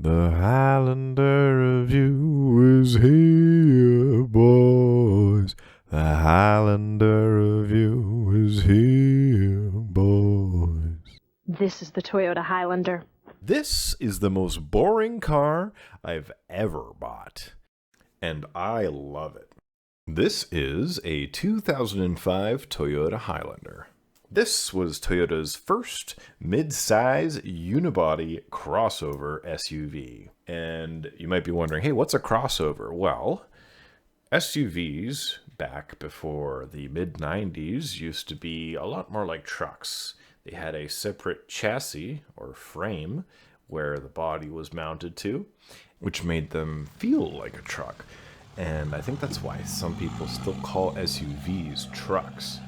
The Highlander review is here, boys. The Highlander review is here, boys. This is the Toyota Highlander. This is the most boring car I've ever bought, and I love it. This is a 2005 Toyota Highlander. This was Toyota's first mid-size unibody crossover SUV. And you might be wondering, hey, what's a crossover? Well, SUVs back before the mid-90s used to be a lot more like trucks. They had a separate chassis or frame where the body was mounted to, which made them feel like a truck. And I think that's why some people still call SUVs trucks.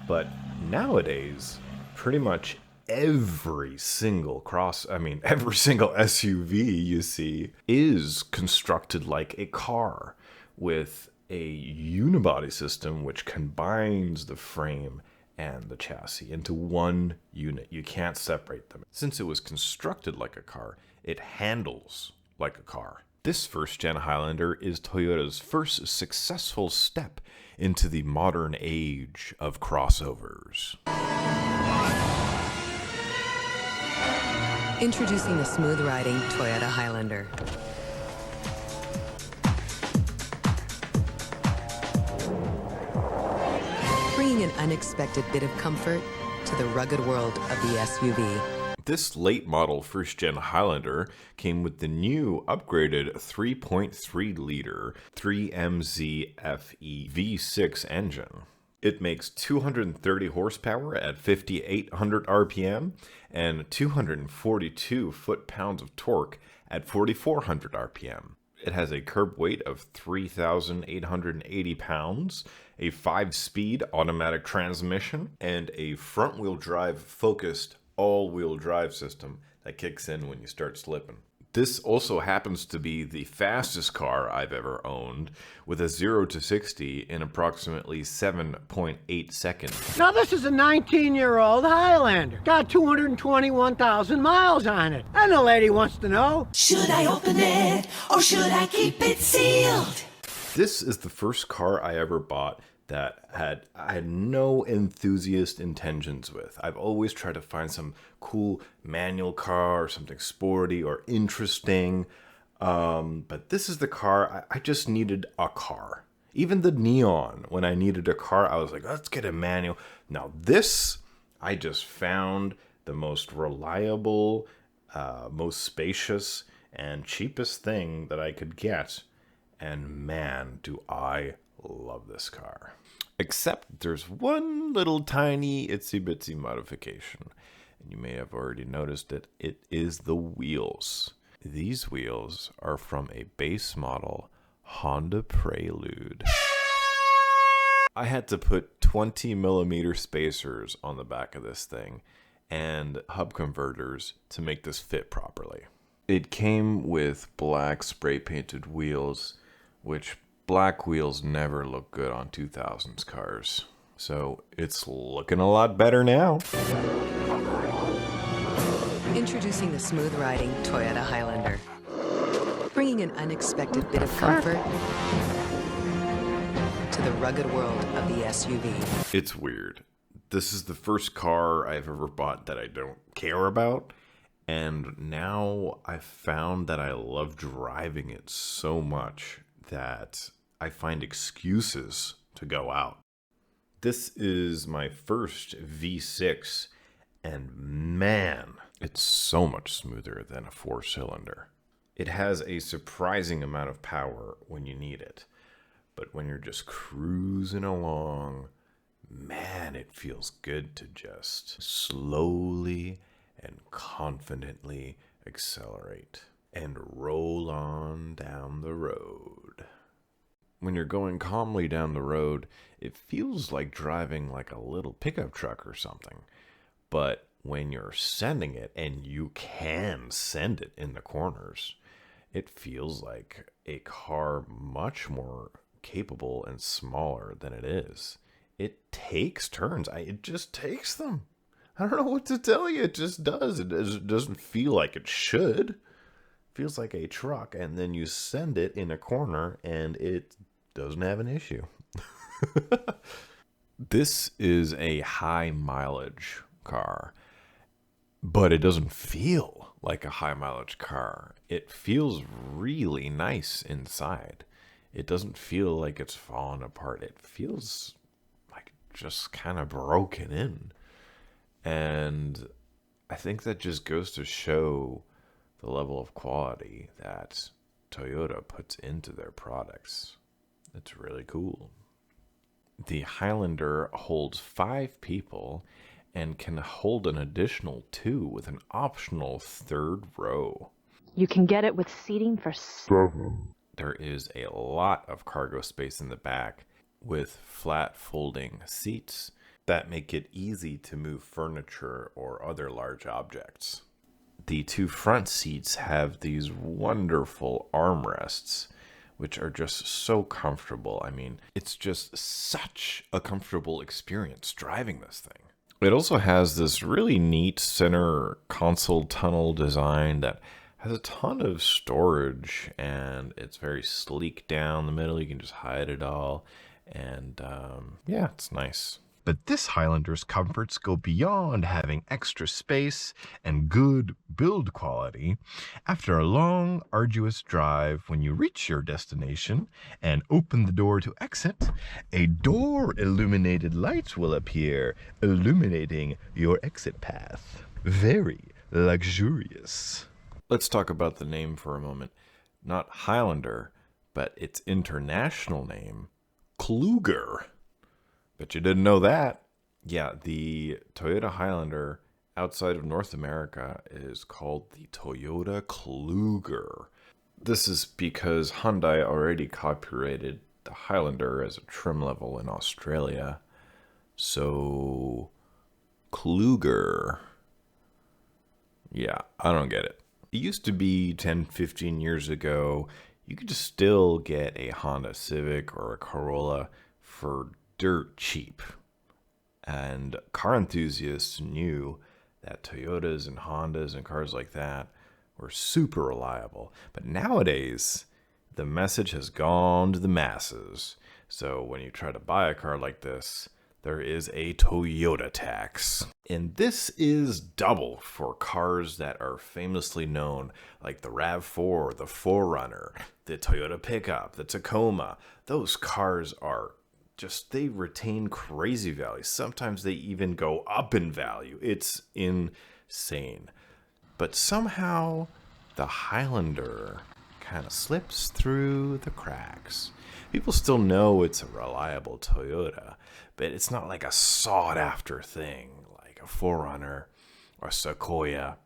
But nowadays, pretty much every single SUV you see is constructed like a car with a unibody system which combines the frame and the chassis into one unit. You can't separate them. Since it was constructed like a car, it handles like a car. This first-gen Highlander is Toyota's first successful step into the modern age of crossovers. Introducing the smooth-riding Toyota Highlander. Bringing an unexpected bit of comfort to the rugged world of the SUV. This late model first-gen Highlander came with the new upgraded 3.3-liter 3MZ-FE V6 engine. It makes 230 horsepower at 5,800 RPM and 242 foot-pounds of torque at 4,400 RPM. It has a curb weight of 3,880 pounds, a 5-speed automatic transmission, and a front-wheel drive focused all-wheel drive system that kicks in when you start slipping. This also happens to be the fastest car I've ever owned, with a 0 to 60 in approximately 7.8 seconds. Now this is a 19-year-old Highlander. Got 221,000 miles on it. And the lady wants to know, should I open it or should I keep it sealed? This is the first car I ever bought that I had no enthusiast intentions with. I've always tried to find some cool manual car or something sporty or interesting. But this is the car, I just needed a car. Even the Neon, when I needed a car, I was like, let's get a manual. Now this, I just found the most reliable, most spacious, and cheapest thing that I could get. And man, do I love this car. Except there's one little tiny itsy bitsy modification. And you may have already noticed it. It is the wheels. These wheels are from a base model Honda Prelude. I had to put 20 millimeter spacers on the back of this thing and hub converters to make this fit properly. It came with black spray painted wheels, which black wheels never look good on 2000s cars. So it's looking a lot better now. Introducing the smooth-riding Toyota Highlander. Bringing an unexpected bit of comfort to the rugged world of the SUV. It's weird. This is the first car I've ever bought that I don't care about. And now I've found that I love driving it so much that I find excuses to go out. This is my first V6, and man, it's so much smoother than a 4-cylinder. It has a surprising amount of power when you need it, but when you're just cruising along, man, it feels good to just slowly and confidently accelerate and roll on down the road. When you're going calmly down the road, it feels like driving like a little pickup truck or something. But when you're sending it, and you can send it in the corners, it feels like a car much more capable and smaller than it is. It takes turns. It just takes them. I don't know what to tell you. It just does. It doesn't feel like it should. feels like a truck, and then you send it in a corner and it doesn't have an issue. This is a high mileage car, but it doesn't feel like a high mileage car. It feels really nice inside. It doesn't feel like it's falling apart. It feels like just kind of broken in. And I think that just goes to show the level of quality that Toyota puts into their products. It's really cool. The Highlander holds 5 people and can hold an additional 2 with an optional 3rd row. You can get it with seating for 7. There is a lot of cargo space in the back with flat folding seats that make it easy to move furniture or other large objects. The 2 front seats have these wonderful armrests, which are just so comfortable. I mean, it's just such a comfortable experience driving this thing. It also has this really neat center console tunnel design that has a ton of storage, and it's very sleek down the middle. You can just hide it all, and yeah, it's nice. But this Highlander's comforts go beyond having extra space and good build quality. After a long, arduous drive, when you reach your destination and open the door to exit, a door-illuminated light will appear, illuminating your exit path. Very luxurious. Let's talk about the name for a moment. Not Highlander, but its international name, Kluger. Bet you didn't know that. Yeah, the Toyota Highlander outside of North America is called the Toyota Kluger. This is because Hyundai already copyrighted the Highlander as a trim level in Australia. So, Kluger. Yeah, I don't get it. It used to be 10, 15 years ago, you could just still get a Honda Civic or a Corolla for dirt cheap. And car enthusiasts knew that Toyotas and Hondas and cars like that were super reliable. But nowadays, the message has gone to the masses. So when you try to buy a car like this, there is a Toyota tax. And this is double for cars that are famously known, like the RAV4, the 4Runner, the Toyota pickup, the Tacoma. Those cars are just, they retain crazy value. Sometimes they even go up in value. It's insane. But somehow the Highlander kind of slips through the cracks. People still know it's a reliable Toyota, but it's not like a sought-after thing like a 4Runner or Sequoia.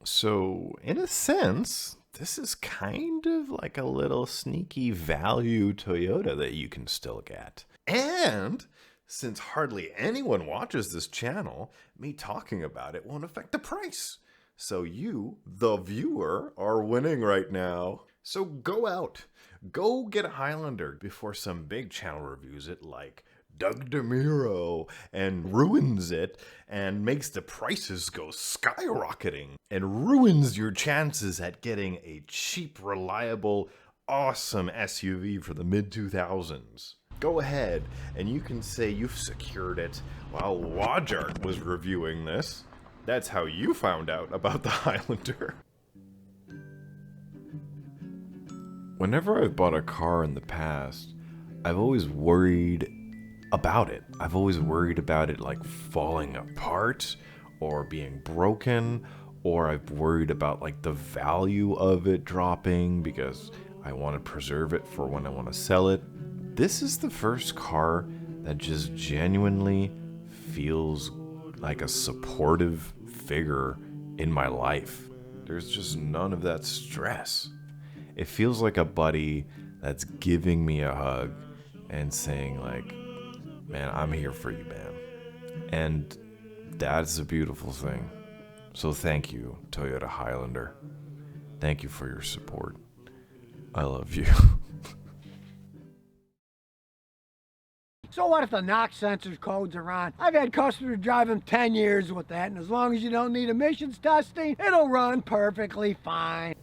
So in a sense, this is kind of like a little sneaky value Toyota that you can still get. And since hardly anyone watches this channel, me talking about it won't affect the price. So you, the viewer, are winning right now. So go out, go get a Highlander before some big channel reviews it like Doug DeMuro and ruins it and makes the prices go skyrocketing and ruins your chances at getting a cheap, reliable, awesome SUV for the mid-2000s. Go ahead and you can say you've secured it while Wajart was reviewing this. That's how you found out about the Highlander. Whenever I've bought a car in the past, I've always worried about it. I've always worried about it like falling apart or being broken, or I've worried about like the value of it dropping because I want to preserve it for when I want to sell it. This is the first car that just genuinely feels like a supportive figure in my life. There's just none of that stress. It feels like a buddy that's giving me a hug and saying like, man, I'm here for you, man. And that's a beautiful thing. So thank you, Toyota Highlander. Thank you for your support. I love you. So what if the NOx sensors codes are on? I've had customers drive them 10 years with that, and as long as you don't need emissions testing, it'll run perfectly fine.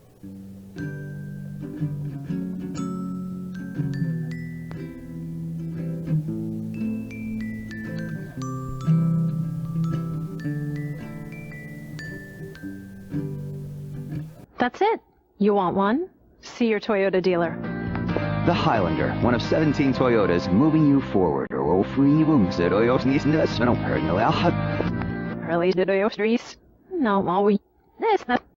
That's it. You want one? See your Toyota dealer. The Highlander, one of 17 Toyotas moving you forward. Early Toyota streets. No, all we. This,